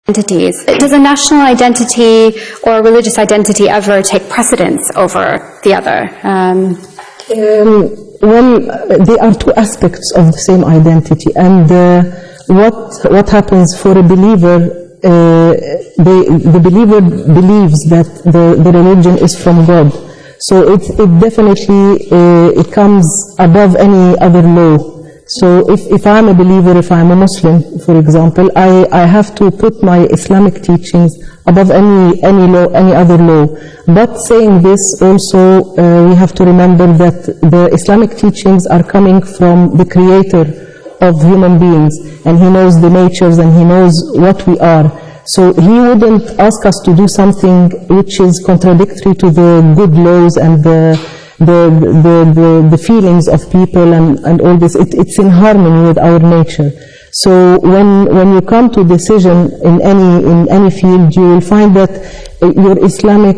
identities. Does a national identity or a religious identity ever take precedence over the other? Well, they are two aspects of the same identity, and what happens for a believer, the believer believes that the religion is from God, so it definitely it comes above any other law. So if I'm a believer, if I'm a Muslim, for example, I have to put my Islamic teachings above any law, any other law. But saying this, also we have to remember that the Islamic teachings are coming from the Creator of human beings, and He knows the natures and He knows what we are. So He wouldn't ask us to do something which is contradictory to the good laws and the feelings of people and all this. It's in harmony with our nature. So when you come to decision in any field, you will find that your Islamic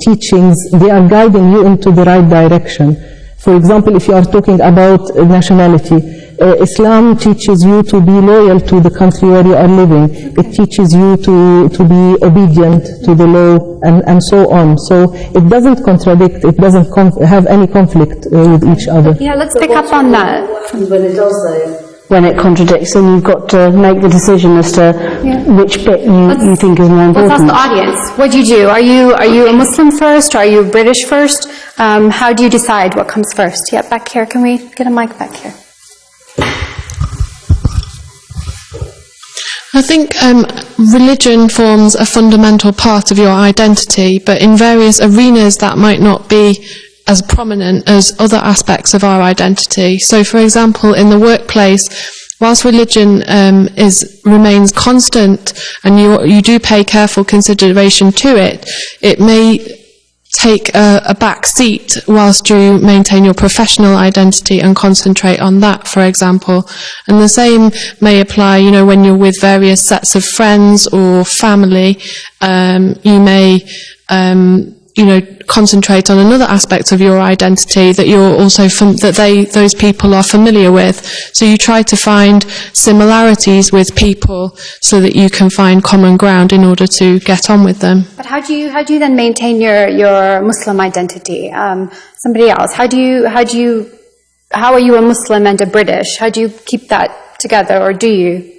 teachings, they are guiding you into the right direction. For example, if you are talking about nationality, Islam teaches you to be loyal to the country where you are living. It teaches you to be obedient to the law and so on. So it doesn't contradict, it doesn't have any conflict with each other. Yeah, let's pick up on that. When it does though, when it contradicts, then you've got to make the decision as to which bit you think is more important. Let's ask the audience. What do you do? Are you a Muslim first? Or are you British first? How do you decide what comes first? Yeah, back here. Can we get a mic back here? I think religion forms a fundamental part of your identity, but in various arenas that might not be as prominent as other aspects of our identity. So, for example, in the workplace, whilst religion remains constant and you do pay careful consideration to it, it may take a back seat whilst you maintain your professional identity and concentrate on that, for example. And the same may apply, when you're with various sets of friends or family. You may, concentrate on another aspect of your identity that you're also those people are familiar with. So you try to find similarities with people so that you can find common ground in order to get on with them. But how do you then maintain your Muslim identity? Somebody else, how are you a Muslim and a British? How do you keep that together, or do you?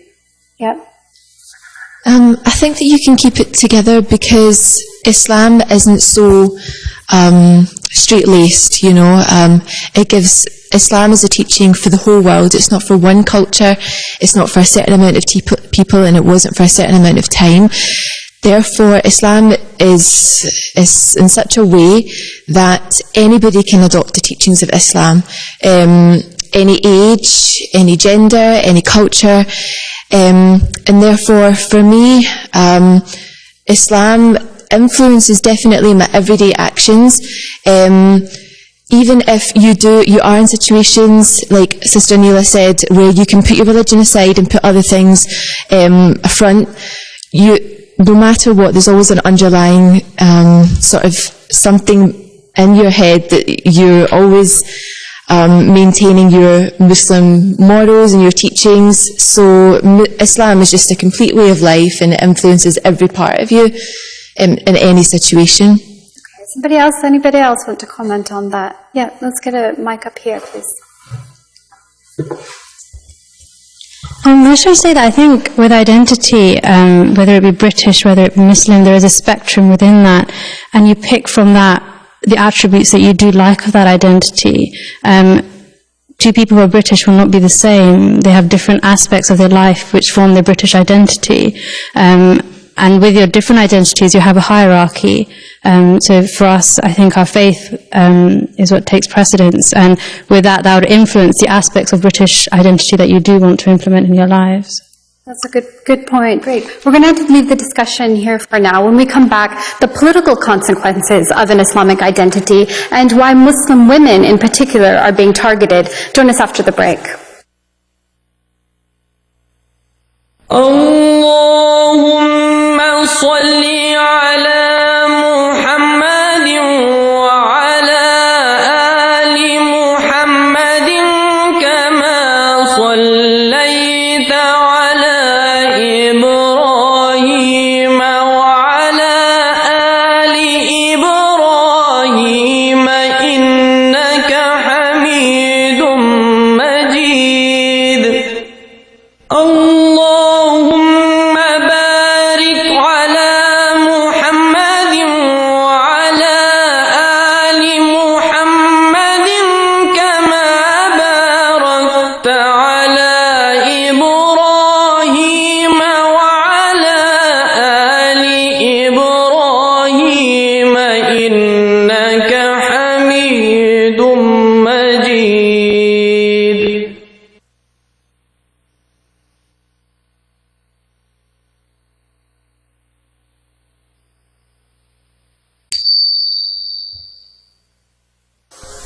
Yeah. I think that you can keep it together because Islam isn't so straight-laced, It gives, Islam is a teaching for the whole world. It's not for one culture, it's not for a certain amount of people, and it wasn't for a certain amount of time. Therefore, Islam is in such a way that anybody can adopt the teachings of Islam. Any age, any gender, any culture. And therefore, for me, Islam influences definitely my everyday actions. Even if you are in situations, like Sister Neela said, where you can put your religion aside and put other things front, no matter what, there's always an underlying sort of something in your head that you're always maintaining your Muslim morals and your teachings. So Islam is just a complete way of life, and it influences every part of you in any situation. Okay. Anybody else want to comment on that? Yeah, let's get a mic up here, please. I should say that I think with identity, whether it be British, whether it be Muslim, there is a spectrum within that, and you pick from that the attributes that you do like of that identity. Two people who are British will not be the same. They have different aspects of their life which form their British identity. And with your different identities, you have a hierarchy. So for us, I think our faith is what takes precedence. And with that would influence the aspects of British identity that you do want to implement in your lives. That's a good point. Great. We're going to have to leave the discussion here for now. When we come back, the political consequences of an Islamic identity and why Muslim women in particular are being targeted. Join us after the break. Allahumma salli ala Muhammadin wa ala ali Muhammadin kama sallaita ala Ibrahim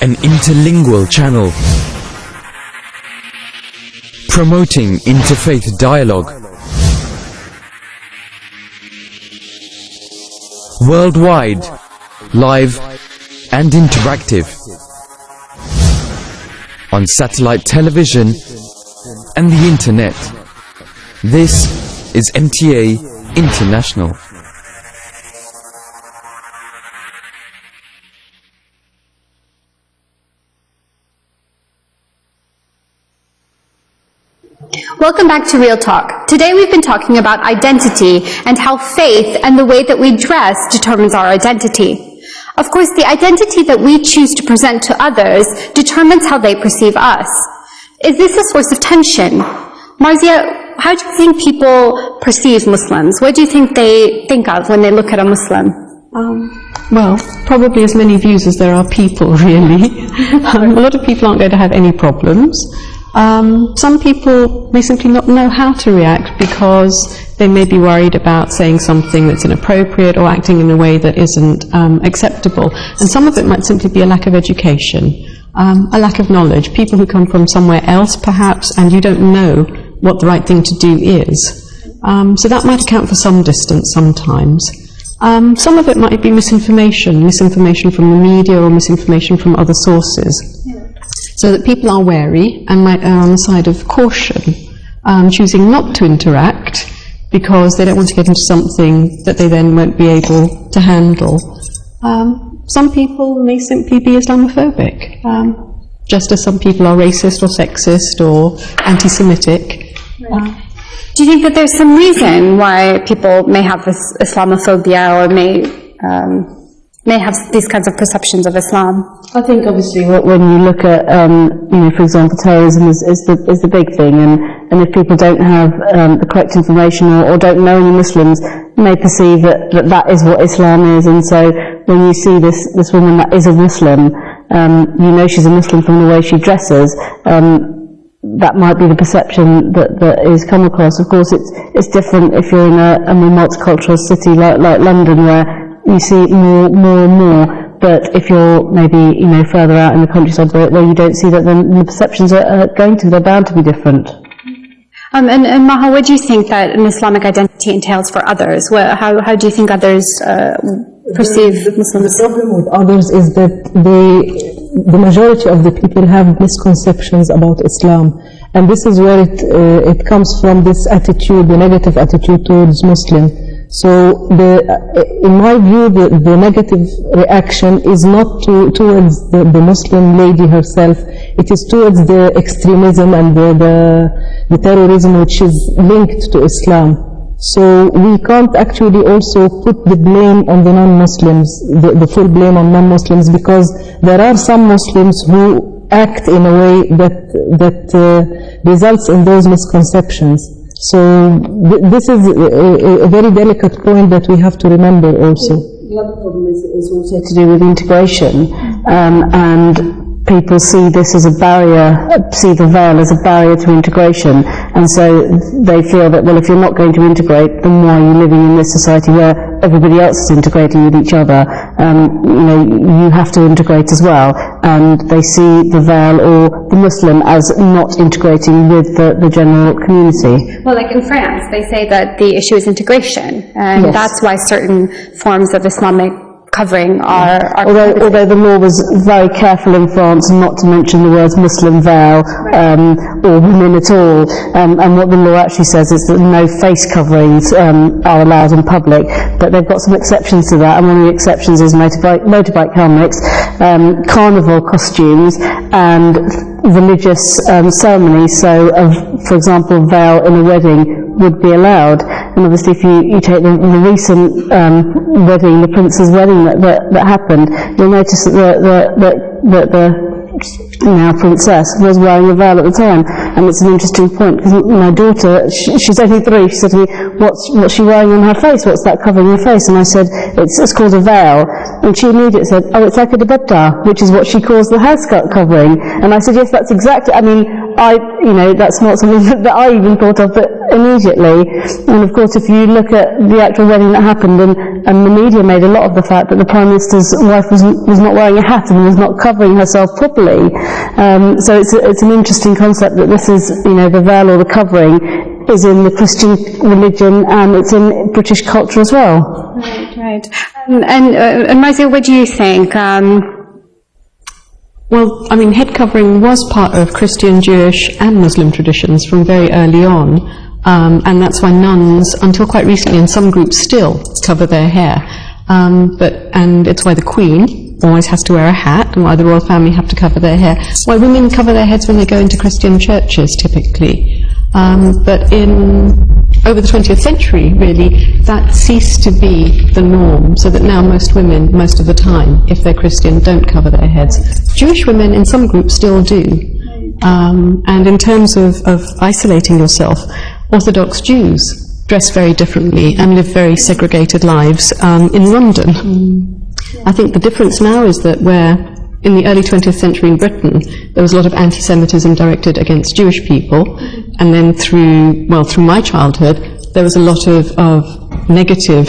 an interlingual channel, promoting interfaith dialogue, worldwide, live and interactive, on satellite television and the internet. This is MTA International. Welcome back to Real Talk. Today we've been talking about identity and how faith and the way that we dress determines our identity. Of course, the identity that we choose to present to others determines how they perceive us. Is this a source of tension? Marzia, how do you think people perceive Muslims? What do you think they think of when they look at a Muslim? Well, probably as many views as there are people, really. A lot of people aren't going to have any problems. Some people may simply not know how to react because they may be worried about saying something that's inappropriate or acting in a way that isn't acceptable. And some of it might simply be a lack of education, a lack of knowledge. People who come from somewhere else, perhaps, and you don't know what the right thing to do is. So that might account for some distance sometimes. Some of it might be misinformation from the media or misinformation from other sources. So that people are wary and might err on the side of caution, choosing not to interact because they don't want to get into something that they then won't be able to handle. Some people may simply be Islamophobic, just as some people are racist or sexist or anti-Semitic. Do you think that there's some reason why people may have this Islamophobia or may have these kinds of perceptions of Islam? I think obviously when you look at, for example, terrorism is the big thing, and if people don't have the correct information or don't know any Muslims, may perceive that is what Islam is, and so when you see this woman that is a Muslim, you know she's a Muslim from the way she dresses, that might be the perception that is come across. Of course, it's different if you're in a more multicultural city like London, where you see it more and more. But if you're maybe further out in the countryside where you don't see that, then the perceptions are they're bound to be different. And Maha, what do you think that an Islamic identity entails for others? How do you think others perceive Muslims? The problem with others is that the majority of the people have misconceptions about Islam, and this is where it comes from, this attitude, the negative attitude towards Muslim. So, in my view, the negative reaction is not towards the Muslim lady herself. It is towards the extremism and the terrorism which is linked to Islam. So we can't actually also put the blame on the non-Muslims, the full blame on non-Muslims, because there are some Muslims who act in a way that results in those misconceptions. So this is a very delicate point that we have to remember also. The other problem is also to do with integration, and people see this as a barrier, see the veil as a barrier to integration, and so they feel that, well, if you're not going to integrate, then why are you living in this society where everybody else is integrating with each other? You have to integrate as well, and they see the veil or the Muslim as not integrating with the general community. Well, like in France, they say that the issue is integration, and yes, that's why certain forms of Islamic covering are although the law was very careful in France not to mention the words Muslim veil or women at all, and what the law actually says is that no face coverings are allowed in public, but they've got some exceptions to that, and one of the exceptions is motorbike helmets, carnival costumes, and religious ceremonies. So, for example, veil in a wedding would be allowed. And obviously, if you take the recent wedding, the prince's wedding that happened, you'll notice that the now princess was wearing a veil at the time, and it's an interesting point because my daughter, she's only 3. She said to me, "What's she wearing on her face? What's that covering her face?" And I said, "It's called a veil." And she immediately said, "Oh, it's like a dupatta," which is what she calls the haircut covering. And I said, "Yes, that's exactly. I mean, that's not something that I even thought of, but immediately. And of course, if you look at the actual wedding that happened, and the media made a lot of the fact that the Prime Minister's wife was not wearing a hat and was not covering herself properly. So it's an interesting concept that this is, the veil or the covering is in the Christian religion, and it's in British culture as well. Right. And Marcia, what do you think? Well, I mean, head covering was part of Christian, Jewish and Muslim traditions from very early on, and that's why nuns, until quite recently in some groups, still cover their hair. And it's why the Queen always has to wear a hat, and why the royal family have to cover their hair. Why women cover their heads when they go into Christian churches, typically. But over the 20th century, really, that ceased to be the norm, so that now most women, most of the time, if they're Christian, don't cover their heads. Jewish women in some groups still do. And in terms of isolating yourself, Orthodox Jews dress very differently and live very segregated lives in London. I think the difference now is that where in the early 20th century in Britain, there was a lot of anti-Semitism directed against Jewish people, and then through my childhood, there was a lot of negative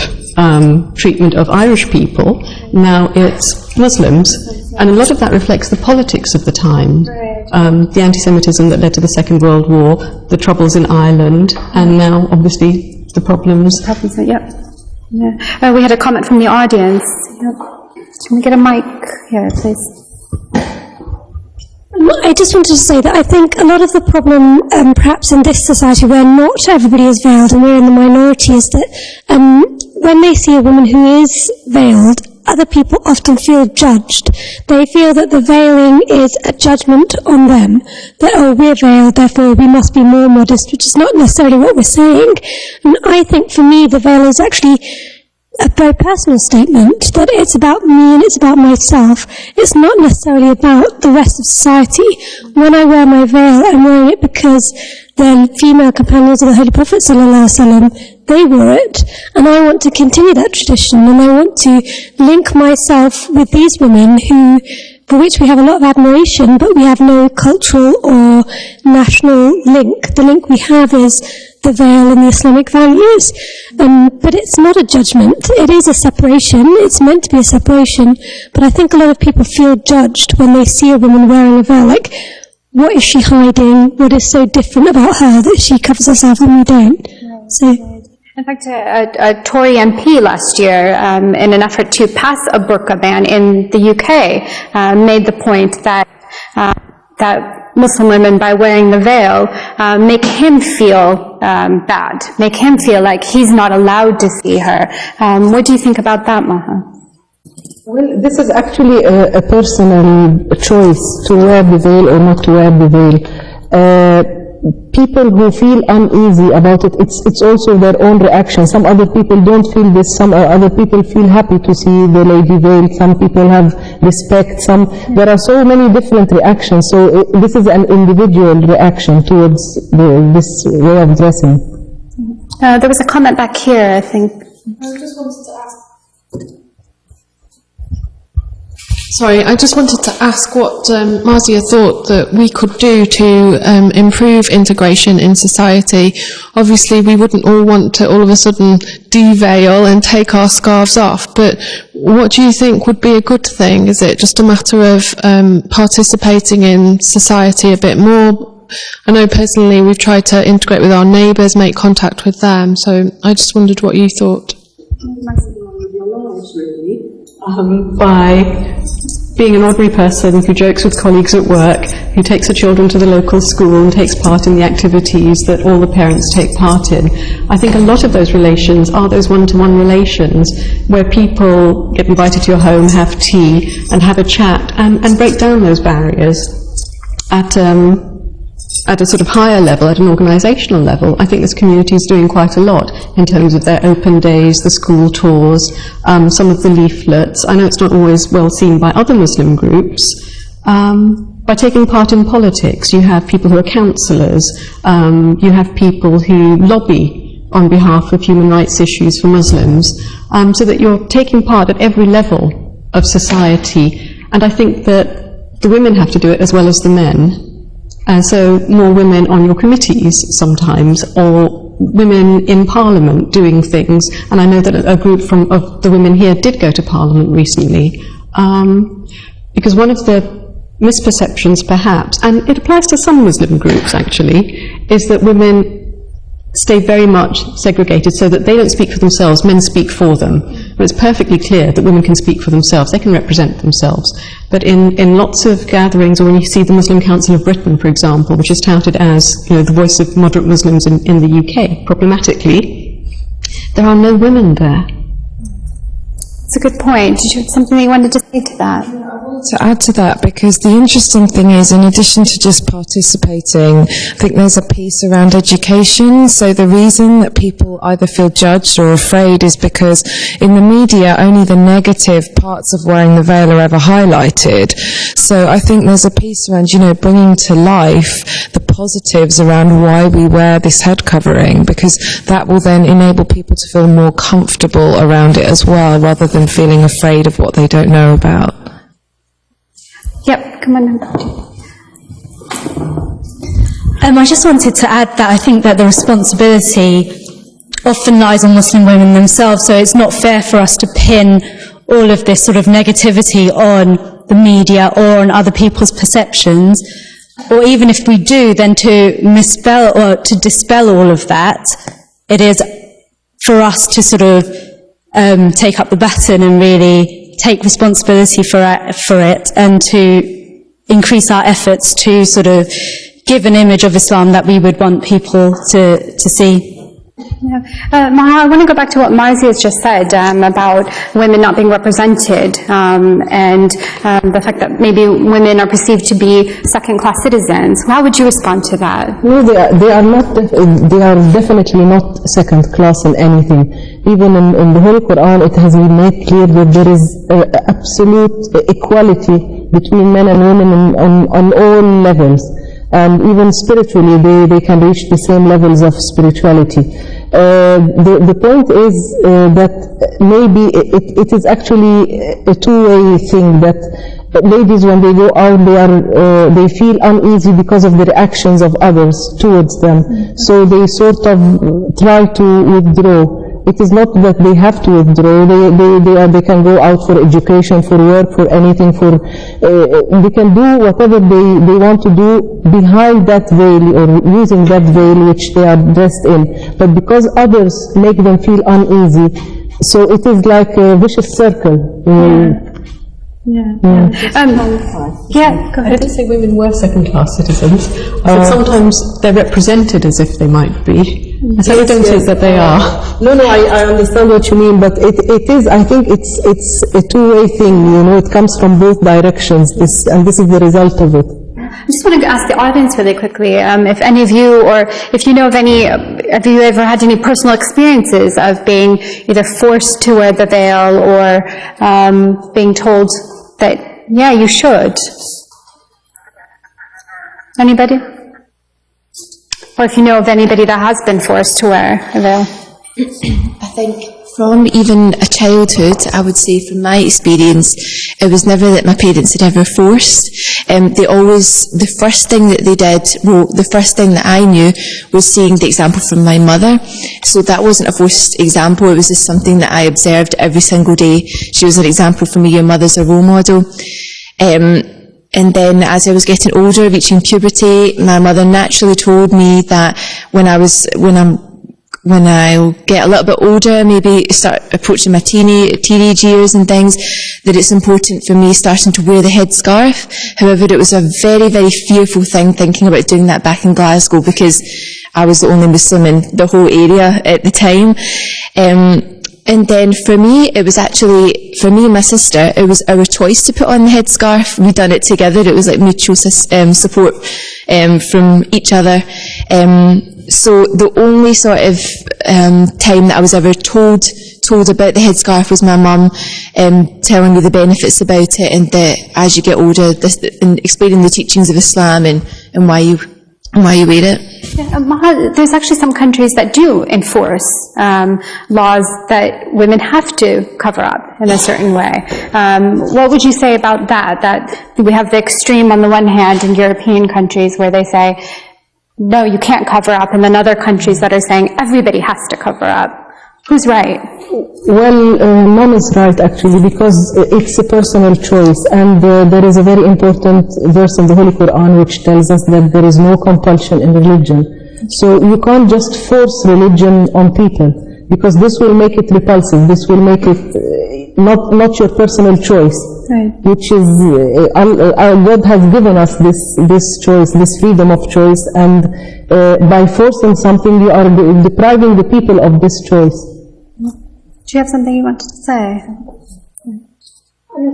treatment of Irish people. Now it's Muslims, and a lot of that reflects the politics of the time. The anti-Semitism that led to the Second World War, the troubles in Ireland, and now, obviously, the problems. Yeah. We had a comment from the audience. Can we get a mic here, please? I just wanted to say that I think a lot of the problem, perhaps in this society where not everybody is veiled and we're in the minority, is that when they see a woman who is veiled, other people often feel judged. They feel that the veiling is a judgment on them, that, oh, we're veiled, therefore we must be more modest, which is not necessarily what we're saying. And I think for me the veil is actually a very personal statement, that it's about me and it's about myself. It's not necessarily about the rest of society. When I wear my veil, I'm wearing it because the female companions of the Holy Prophet ﷺ, they wore it, and I want to continue that tradition, and I want to link myself with these women for which we have a lot of admiration, but we have no cultural or national link. The link we have is the veil and the Islamic values. But it's not a judgment. It is a separation. It's meant to be a separation. But I think a lot of people feel judged when they see a woman wearing a veil. Like, what is she hiding? What is so different about her that she covers herself and we don't? So. In fact, a Tory MP last year, in an effort to pass a burqa ban in the UK, made the point that Muslim women, by wearing the veil, make him feel bad, make him feel like he's not allowed to see her. What do you think about that, Maha? Well, this is actually a personal choice to wear the veil or not to wear the veil. People who feel uneasy about it, it's also their own reaction. Some other people don't feel this, some other people feel happy to see the lady veiled, some people have respect, there are so many different reactions, so this is an individual reaction towards this way of dressing. There was a comment back here, I think. I just wanted to ask. Sorry, I just wanted to ask what Marcia thought that we could do to improve integration in society. Obviously, we wouldn't all want to all of a sudden de-veil and take our scarves off, but what do you think would be a good thing? Is it just a matter of participating in society a bit more? I know personally we've tried to integrate with our neighbours, make contact with them, so I just wondered what you thought. By being an ordinary person who jokes with colleagues at work, who takes her children to the local school and takes part in the activities that all the parents take part in. I think a lot of those relations are those one-to-one relations where people get invited to your home, have tea and have a chat and break down those barriers at a sort of higher level, at an organisational level. I think this community is doing quite a lot in terms of their open days, the school tours, some of the leaflets. I know it's not always well seen by other Muslim groups. By taking part in politics, you have people who are councillors, you have people who lobby on behalf of human rights issues for Muslims, so that you're taking part at every level of society. And I think that the women have to do it as well as the men. So more women on your committees sometimes, or women in Parliament doing things. And I know that a group of the women here did go to Parliament recently. Because one of the misperceptions perhaps, and it applies to some Muslim groups actually, is that women stay very much segregated so that they don't speak for themselves, men speak for them. But it's perfectly clear that women can speak for themselves, they can represent themselves. But in lots of gatherings, or when you see the Muslim Council of Britain, for example, which is touted as, you know, the voice of moderate Muslims in the UK, problematically, there are no women there. That's a good point. Did you have something that you wanted to say to that? To add to that, because the interesting thing is, in addition to just participating, I think there's a piece around education. So the reason that people either feel judged or afraid is because in the media only the negative parts of wearing the veil are ever highlighted. So I think there's a piece around, you know, bringing to life the positives around why we wear this head covering, because that will then enable people to feel more comfortable around it as well, rather than feeling afraid of what they don't know about. Yep, come on. I just wanted to add that I think that the responsibility often lies on Muslim women themselves, so it's not fair for us to pin all of this sort of negativity on the media or on other people's perceptions, or even if we do, then to misspell or to dispel all of that. It is for us to sort of take up the baton and really take responsibility for it, and to increase our efforts to sort of give an image of Islam that we would want people to see. Yeah. Maha, I want to go back to what Marzi has just said about women not being represented, and the fact that maybe women are perceived to be second-class citizens. How would you respond to that? No, they are not. They are definitely not second class in anything. Even in the Holy Quran, it has been made clear that there is absolute equality between men and women on all levels. And even spiritually, they can reach the same levels of spirituality. The point is that maybe it is actually a two-way thing, that ladies, when they go out, they feel uneasy because of the reactions of others towards them. So they sort of try to withdraw. It is not that they have to withdraw. They can go out for education, for work, for anything. They can do whatever they want to do behind that veil, or using that veil which they are dressed in. But because others make them feel uneasy, so it is like a vicious circle. Yeah. Go ahead. I didn't say women were second-class citizens. But sometimes they're represented as if they might be. So I don't think that they are. No, I understand what you mean, but it is, I think it's a two-way thing, you know, it comes from both directions, and this is the result of it. I just want to ask the audience really quickly, if any of you, or if you know of any, have you ever had any personal experiences of being either forced to wear the veil, or being told that, yeah, you should? Anybody? Or if you know of anybody that has been forced to wear a veil? I think from even a childhood, I would say from my experience, it was never that my parents had ever forced. They always, the first thing that they did, well, the first thing that I knew was seeing the example from my mother. So that wasn't a forced example, it was just something that I observed every single day. She was an example for me, your mother's a role model. And then as I was getting older, reaching puberty, my mother naturally told me that when I get a little bit older, maybe start approaching my teenage years and things, that it's important for me starting to wear the headscarf. However, it was a very, very fearful thing thinking about doing that back in Glasgow, because I was the only Muslim in the whole area at the time. And then for me, it was actually, for me and my sister, it was our choice to put on the headscarf. We done it together. It was like mutual support from each other. So the only sort of time that I was ever told about the headscarf was my mum telling me the benefits about it, and that as you get older, and explaining the teachings of Islam and why you why you wear it. Yeah, Maha, there's actually some countries that do enforce laws that women have to cover up in a certain way. What would you say about that? That we have the extreme on the one hand in European countries where they say, no, you can't cover up, and then other countries that are saying everybody has to cover up. Who's right? Well, none is right actually, because it's a personal choice, and there is a very important verse in the Holy Quran which tells us that there is no compulsion in religion. So you can't just force religion on people, because this will make it repulsive. This will make it not your personal choice, right. Which is God has given us this choice, this freedom of choice, and by forcing something, you are depriving the people of this choice. Do you have something you wanted to say?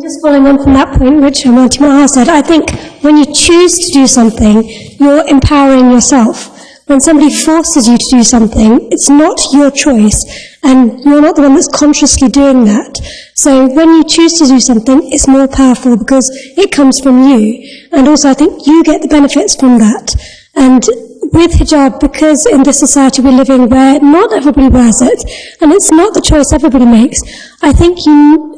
Just following on from that point, which Marty Maha said, I think when you choose to do something, you're empowering yourself. When somebody forces you to do something, it's not your choice, and you're not the one that's consciously doing that. So when you choose to do something, it's more powerful because it comes from you. And also I think you get the benefits from that. And with hijab, because in this society we live in where not everybody wears it, and it's not the choice everybody makes, I think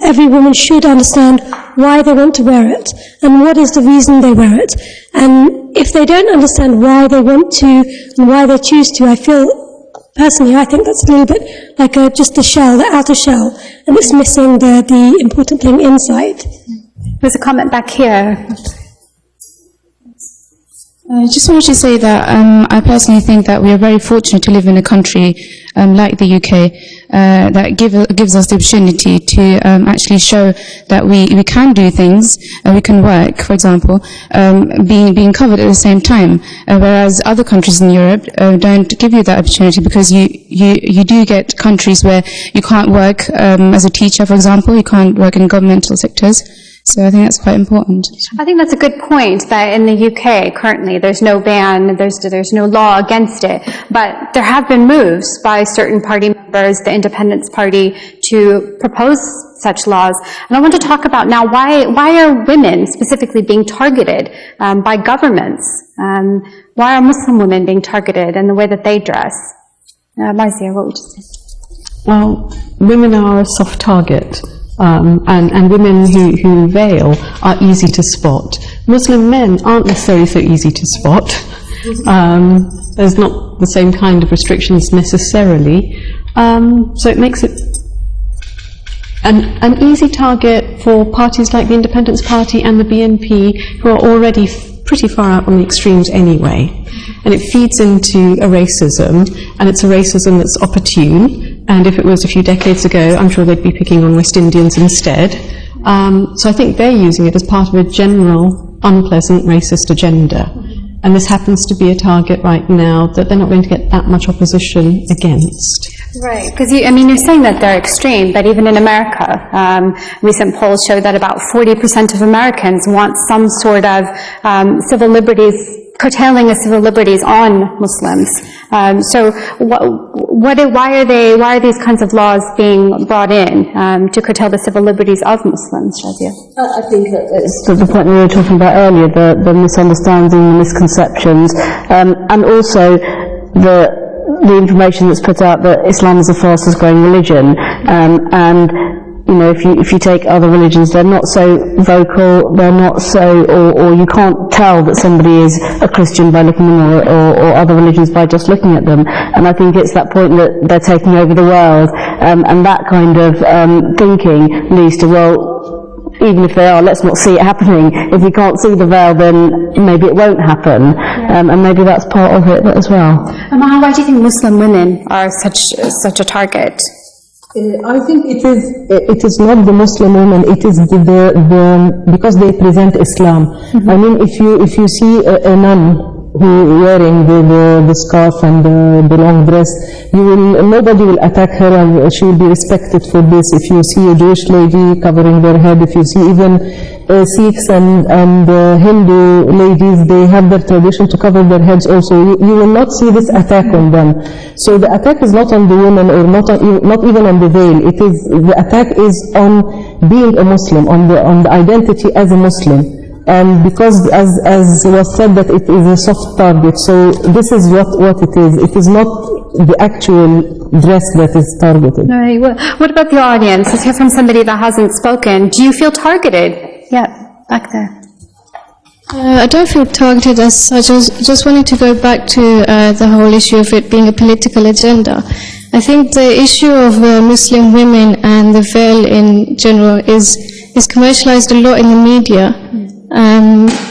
every woman should understand why they want to wear it, and what is the reason they wear it. And if they don't understand why they want to, and why they choose to, I personally think that's a little bit like just the shell, the outer shell, and it's missing the important thing inside. There's a comment back here. I just wanted to say that I personally think that we are very fortunate to live in a country like the UK that gives us the opportunity to actually show that we can do things, we can work, for example, being covered at the same time, whereas other countries in Europe don't give you that opportunity, because you do get countries where you can't work as a teacher, for example, you can't work in governmental sectors. So I think that's quite important. I think that's a good point, that in the UK currently there's no ban, there's no law against it, but there have been moves by certain party members, the Independence Party, to propose such laws. And I want to talk about now why are women specifically being targeted by governments? Why are Muslim women being targeted in the way that they dress? Marcia, what would you say? Well, women are a soft target. And women who veil are easy to spot. Muslim men aren't necessarily so easy to spot. There's not the same kind of restrictions necessarily. So it makes it an easy target for parties like the Independence Party and the BNP, who are already pretty far out on the extremes anyway. And it feeds into a racism, and it's a racism that's opportune. And if it was a few decades ago, I'm sure they'd be picking on West Indians instead. So I think they're using it as part of a general, unpleasant, racist agenda. And this happens to be a target right now that they're not going to get that much opposition against. Right, because you're saying that they're extreme, but even in America, recent polls show that about 40% of Americans want some sort of civil liberties, curtailing of civil liberties on Muslims. So why are these kinds of laws being brought in to curtail the civil liberties of Muslims, Shazia? I think that it's the point we were talking about earlier, the misunderstanding, the misconceptions, and also the information that's put out that Islam is the fastest growing religion, and you know, if you take other religions, they're not so vocal, they're not so, or you can't tell that somebody is a Christian by looking at them, or other religions by just looking at them. And I think it's that point that they're taking over the world, and that kind of thinking leads to, well, even if they are, let's not see it happening. If we can't see the veil, then maybe it won't happen, and maybe that's part of it as well. Maha, why do you think Muslim women are such a target? I think it is not the Muslim women. It is because they present Islam. Mm-hmm. I mean, if you see a nun who wearing the scarf and the long dress, nobody will attack her, and she will be respected for this. If you see a Jewish lady covering their head, if you see even Sikhs and Hindu ladies, they have their tradition to cover their heads also. You will not see this attack on them. So the attack is not on the women, or not even on the veil. The attack is on being a Muslim, on the identity as a Muslim. And because, as was said, that it is a soft target, so this is what it is. It is not the actual dress that is targeted. Right. What about the audience? Let's hear from somebody that hasn't spoken. Do you feel targeted? Yeah, back there. I don't feel targeted as such. I just wanted to go back to the whole issue of it being a political agenda. I think the issue of Muslim women and the veil in general is commercialized a lot in the media.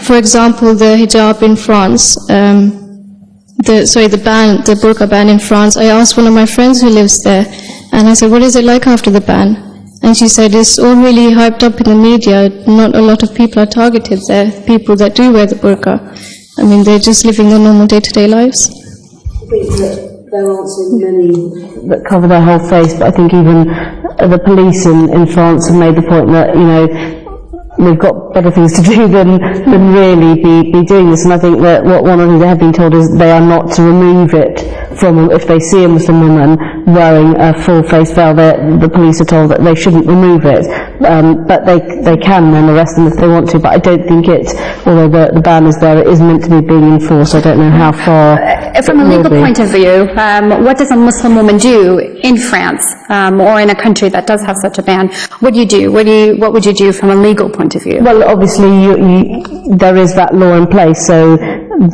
For example, the hijab in France, the burqa ban in France. I asked one of my friends who lives there, and I said, what is it like after the ban? And she said, it's all really hyped up in the media. Not a lot of people are targeted there, people that do wear the burqa. I mean, they're just living their normal day-to-day lives. I think that there aren't so many that cover their whole face, but I think even the police in France have made the point that, you know, we've got better things to do than really be doing this. And I think that what one of the things they have been told is they are not to remove it from them. If they see a Muslim woman wearing a full face veil, the police are told that they shouldn't remove it. But they can then arrest them if they want to. But I don't think although the ban is there, it is meant to be being enforced. I don't know how far. From a legal point of view, what does a Muslim woman do in France or in a country that does have such a ban? What do you do? What would you do from a legal point of view? Well, obviously, there is that law in place, so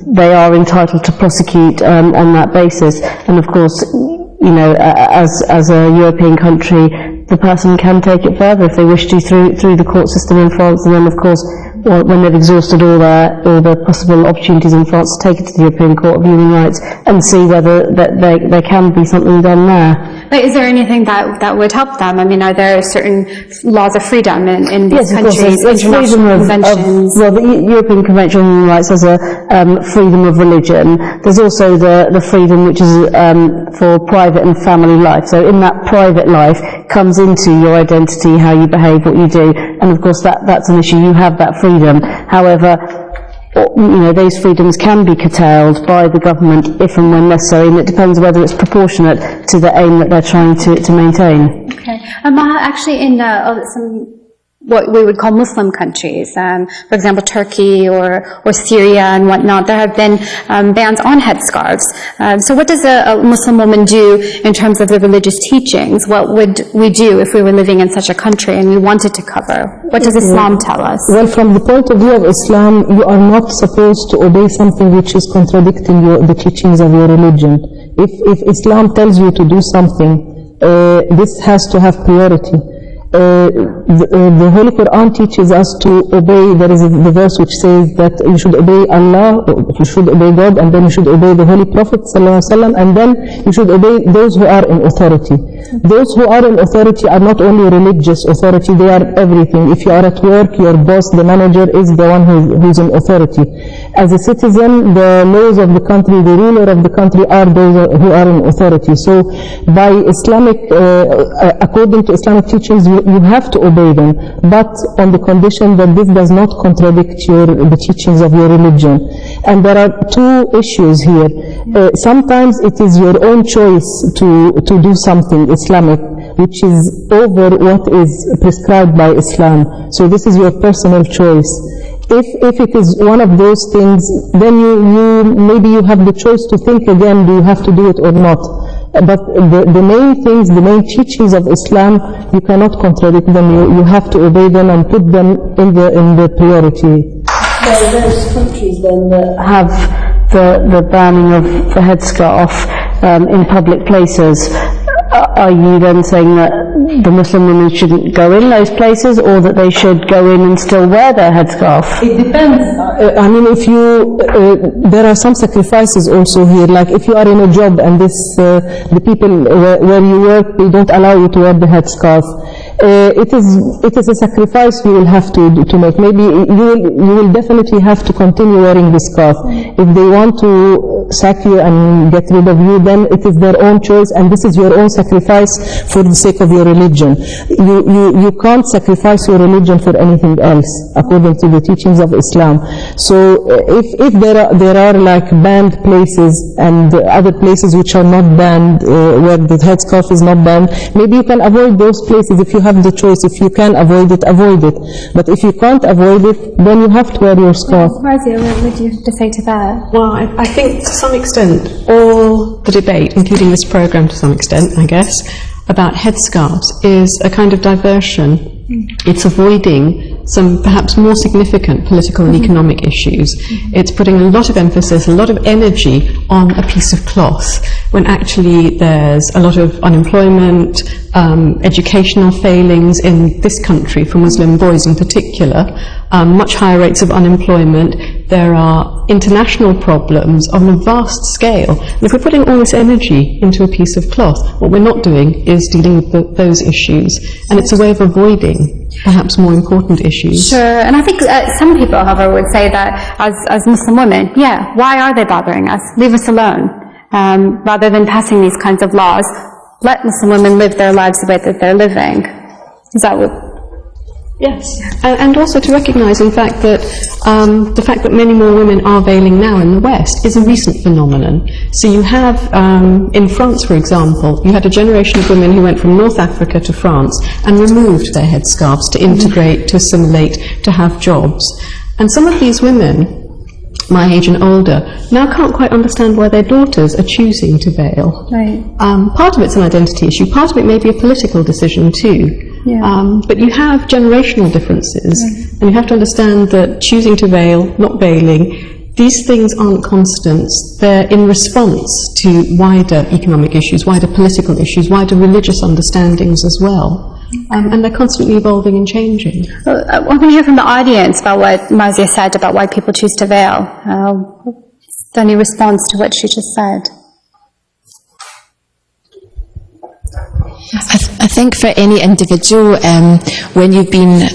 they are entitled to prosecute on that basis. And of course, you know, as a European country, the person can take it further if they wish to through the court system in France. And then, of course, when they've exhausted all the possible opportunities in France, to take it to the European Court of Human Rights and see whether there can be something done there. But is there anything that would help them? I mean, are there certain laws of freedom in these countries, international conventions? Well, the European Convention on Human Rights has a freedom of religion. There's also the freedom which is for private and family life. So in that private life comes into your identity, how you behave, what you do, and of course that's an issue. You have that freedom. However, you know, those freedoms can be curtailed by the government if and when necessary, and it depends whether it's proportionate to the aim that they're trying to maintain. Okay. Actually, in some what we would call Muslim countries, for example, Turkey or Syria and whatnot, there have been bans on headscarves. So what does a Muslim woman do in terms of the religious teachings? What would we do if we were living in such a country and we wanted to cover? What does Islam tell us? Well, from the point of view of Islam, you are not supposed to obey something which is contradicting the teachings of your religion. If Islam tells you to do something, this has to have priority. The Holy Quran teaches us to obey. There is the verse which says that you should obey Allah, you should obey God, and then you should obey the Holy Prophet ﷺ, and then you should obey those who are in authority. Those who are in authority are not only religious authority, they are everything. If you are at work, your boss, the manager, is the one who's in authority. As a citizen, the laws of the country, the ruler of the country are those who are in authority. So by Islamic, according to Islamic teachings, you have to obey them, but on the condition that this does not contradict the teachings of your religion. And there are two issues here. Sometimes it is your own choice to do something Islamic which is over what is prescribed by Islam. So this is your personal choice. If it is one of those things, then maybe you have the choice to think again, do you have to do it or not? But the main things, the main teachings of Islam, you cannot contradict them. You have to obey them and put them in the priority. There are those countries then that have the banning of the headscarf in public places. Are you then saying that the Muslim women shouldn't go in those places, or that they should go in and still wear their headscarf? It depends. I mean, if there are some sacrifices also here. Like if you are in a job and the people where you work, they don't allow you to wear the headscarf. It is a sacrifice you will have to make. Maybe you will definitely have to continue wearing the scarf. If they want to sack you and get rid of you, then it is their own choice, and this is your own sacrifice for the sake of your religion. You can't sacrifice your religion for anything else, according to the teachings of Islam. So if there are like banned places and other places which are not banned, where the headscarf is not banned, maybe you can avoid those places. If you have the choice. If you can avoid it, avoid it. But if you can't avoid it, then you have to wear your scarf. Razia, what would you have to say to that? Well, I think to some extent, all the debate, including this programme to some extent, I guess, about headscarves is a kind of diversion. It's avoiding some perhaps more significant political and economic issues. It's putting a lot of emphasis, a lot of energy on a piece of cloth, when actually there's a lot of unemployment, educational failings in this country, for Muslim boys in particular, much higher rates of unemployment. There are international problems on a vast scale. And if we're putting all this energy into a piece of cloth, what we're not doing is dealing with those issues. And it's a way of avoiding perhaps more important issues. Sure, and I think some people, however, would say that as Muslim women, yeah, why are they bothering us? Leave us alone. Rather than passing these kinds of laws, let Muslim women live their lives the way that they're living. Is that what? Yes, and also to recognise, in fact, that the fact that many more women are veiling now in the West is a recent phenomenon. So you have, in France, for example, you had a generation of women who went from North Africa to France and removed their headscarves to integrate, to assimilate, to have jobs. And some of these women, my age and older, now can't quite understand why their daughters are choosing to veil. Right. Part of it's an identity issue, part of it may be a political decision too. Yeah. But you have generational differences, and you have to understand that choosing to veil, not veiling, these things aren't constants. They're in response to wider economic issues, wider political issues, wider religious understandings as well. And they're constantly evolving and changing. Well, I want to hear from the audience about what Mazia said about why people choose to veil. Any response to what she just said? I think for any individual, when you've been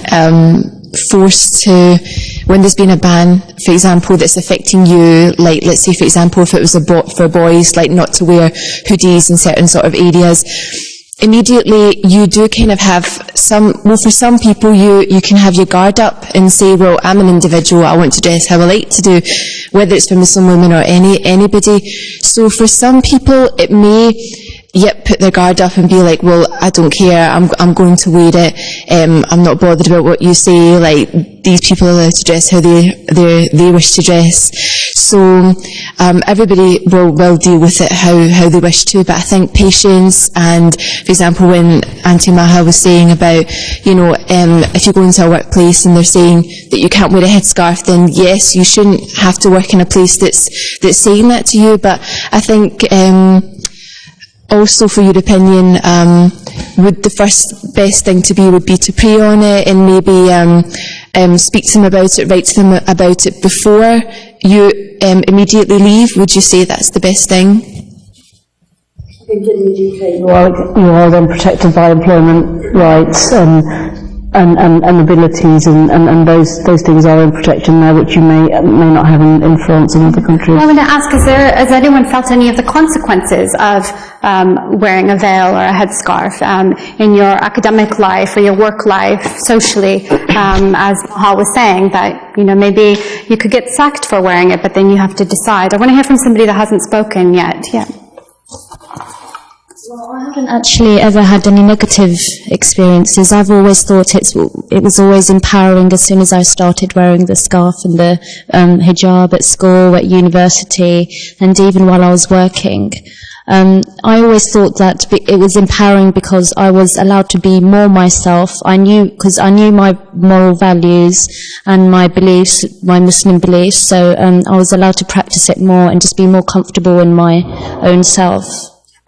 forced to, when there's been a ban, for example, that's affecting you, like let's say for example if it was for boys, like not to wear hoodies in certain sort of areas, immediately you do kind of have for some people you can have your guard up and say, well, I'm an individual, I want to dress how I like to do, whether it's for Muslim women or anybody. So for some people it may put their guard up and be like, well, I don't care, I'm going to wear it, I'm not bothered about what you say, like, these people are allowed to dress how they wish to dress. So, everybody will deal with it how they wish to, but I think patience, and, for example, when Auntie Maha was saying about, you know, if you go into a workplace and they're saying that you can't wear a headscarf, then yes, you shouldn't have to work in a place that's saying that to you, but I think, also, for your opinion, would the first best thing to be would be to pray on it and maybe speak to them about it, write to them about it before you immediately leave? Would you say that's the best thing? I think in the UK you are then protected by employment rights and abilities, and those things are in protection there, which you may not have in France and other countries. Well, I want to ask, has anyone felt any of the consequences of wearing a veil or a headscarf in your academic life or your work life, socially, as Maha was saying, that, you know, maybe you could get sacked for wearing it, but then you have to decide. I want to hear from somebody that hasn't spoken yet. Yeah. Well, I haven't actually ever had any negative experiences. I've always thought it was always empowering as soon as I started wearing the scarf and the hijab at school, at university, and even while I was working. I always thought that it was empowering because I was allowed to be more myself. Because I knew my moral values and my beliefs, my Muslim beliefs, so I was allowed to practice it more and just be more comfortable in my own self.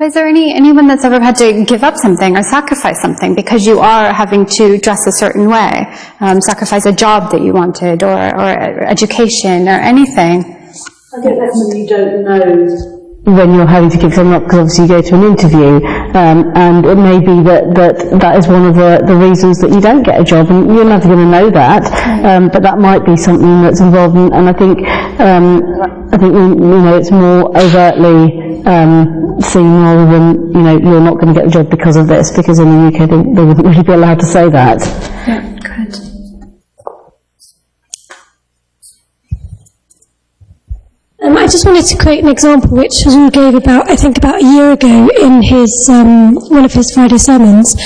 Is there anyone that's ever had to give up something or sacrifice something because you are having to dress a certain way? Sacrifice a job that you wanted, or education, or anything? I think that's when you don't know when you're having to give something up, because obviously you go to an interview, and it may be that is one of the reasons that you don't get a job, and you're never going to know that, but that might be something that's involved, and I think you know, it's more overtly seen rather than, you know, you're not going to get the job because of this, because in the UK they wouldn't really be allowed to say that. Yeah, good. I just wanted to quote an example which Hazur gave about a year ago in his one of his Friday sermons.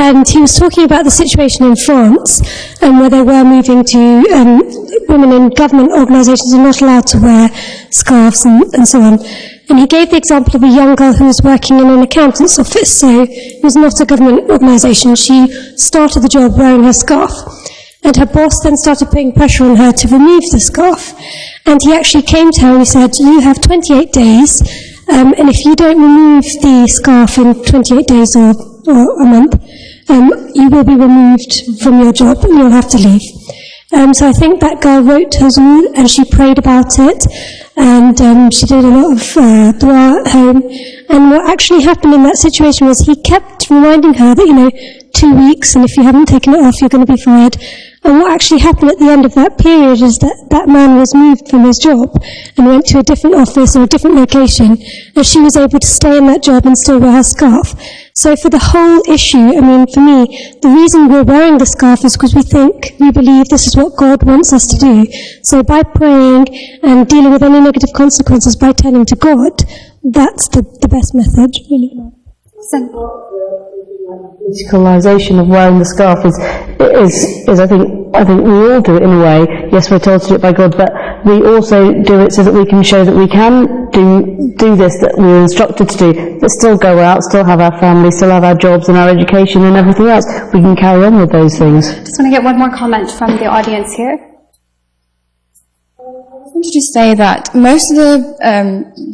and he was talking about the situation in France, where they were moving to, women in government organisations are not allowed to wear scarves and so on. And he gave the example of a young girl who was working in an accountant's office, so it was not a government organisation. She started the job wearing her scarf, and her boss then started putting pressure on her to remove the scarf. And he actually came to her and he said, you have 28 days, and if you don't remove the scarf in 28 days or a month, you will be removed from your job and you'll have to leave. So I think that girl wrote Hazur and she prayed about it, and she did a lot of dua at home. And what actually happened in that situation was he kept reminding her that, 2 weeks, and if you haven't taken it off, you're going to be fired. And what actually happened at the end of that period is that that man was moved from his job and went to a different office or a different location, and she was able to stay in that job and still wear her scarf. So for the whole issue, for me, the reason we're wearing the scarf is because we believe this is what God wants us to do. So by praying and dealing with any negative consequences by turning to God, that's the best method, really. Politicalisation of wearing the scarf is I think we all do it in a way. Yes, we're told to do it by God, but we also do it so that we can show that we can do this that we're instructed to do, but still go out, still have our family, still have our jobs and our education and everything else. We can carry on with those things. Just want to get one more comment from the audience here. I wanted to say that most of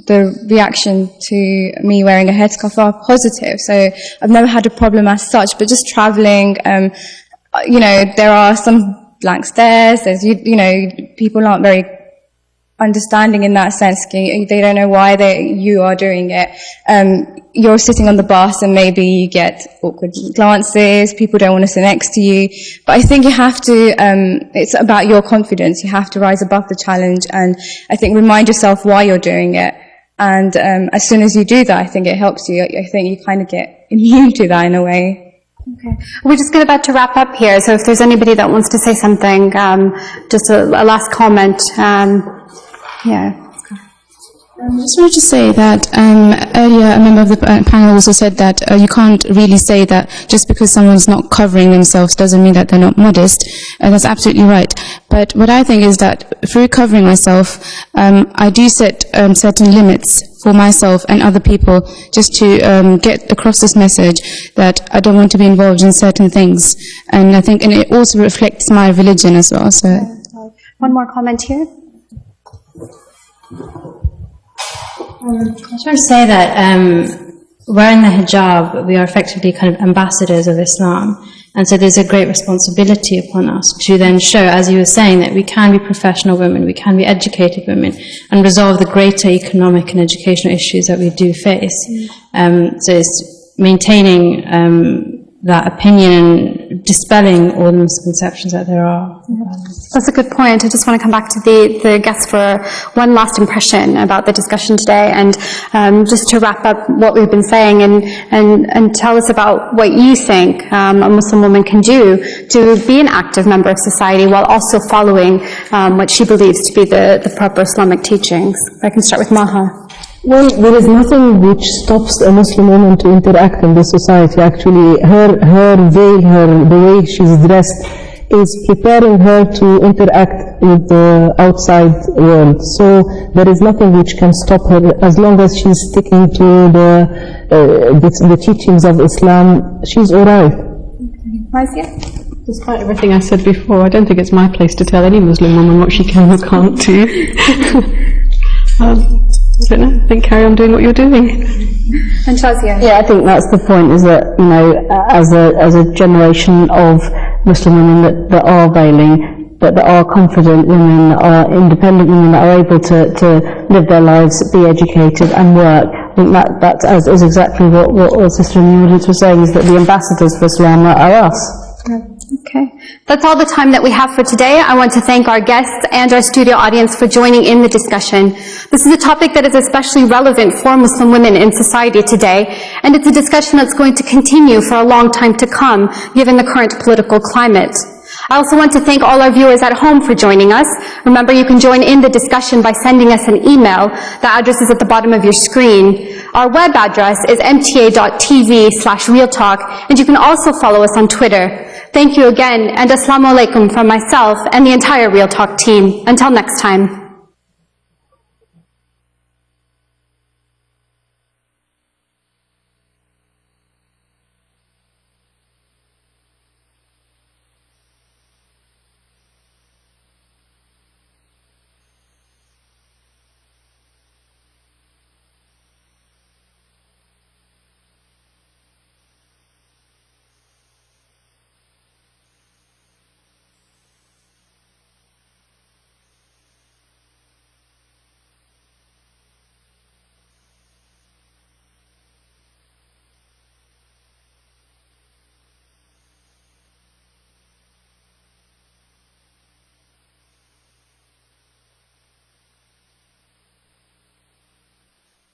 the reaction to me wearing a headscarf are positive. So I've never had a problem as such, but just traveling, there are some blank stares. There's, people aren't very understanding in that sense. They don't know why you are doing it. You're sitting on the bus and maybe you get awkward glances. People don't want to sit next to you. But I think you have to, it's about your confidence. You have to rise above the challenge, and I think remind yourself why you're doing it. And as soon as you do that, I think it helps you. I think you kind of get immune to that in a way. Okay. We're just about to wrap up here, so if there's anybody that wants to say something, just a last comment. Yeah. I just wanted to say that earlier a member of the panel also said that you can't really say that just because someone's not covering themselves doesn't mean that they're not modest. That's absolutely right. But what I think is that through covering myself, I do set certain limits for myself and other people just to get across this message that I don't want to be involved in certain things. And I think, and it also reflects my religion as well. So, one more comment here. I just want to say that wearing the hijab, we are effectively kind of ambassadors of Islam. And so there's a great responsibility upon us to then show, as you were saying, that we can be professional women, we can be educated women, and resolve the greater economic and educational issues that we do face. So it's maintaining that opinion and dispelling all the misconceptions that there are. That's a good point. I just want to come back to the guests for one last impression about the discussion today, and just to wrap up what we've been saying, and tell us about what you think a Muslim woman can do to be an active member of society while also following what she believes to be the proper Islamic teachings. I can start with Maha. Well, there is nothing which stops a Muslim woman to interact in this society. Actually, her veil, the way she's dressed, is preparing her to interact with the outside world. So there is nothing which can stop her as long as she's sticking to the teachings of Islam. She's all right. Despite everything I said before, I don't think it's my place to tell any Muslim woman what she can or can't do. I don't know. I think carry on doing what you're doing. And Shazia? Yeah, I think that's the point, is that, as a generation of Muslim women that are veiling, that are confident women, that are independent women, that are able to live their lives, be educated and work, I think that is exactly what our sister in the audience was saying, is that the ambassadors for Islam are us. Okay. That's all the time that we have for today. I want to thank our guests and our studio audience for joining in the discussion. This is a topic that is especially relevant for Muslim women in society today, and it's a discussion that's going to continue for a long time to come, given the current political climate. I also want to thank all our viewers at home for joining us. Remember, you can join in the discussion by sending us an email. The address is at the bottom of your screen. Our web address is mta.tv/realtalk, and you can also follow us on Twitter. Thank you again, and Assalamu alaikum from myself and the entire Real Talk team. Until next time.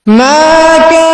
ما كان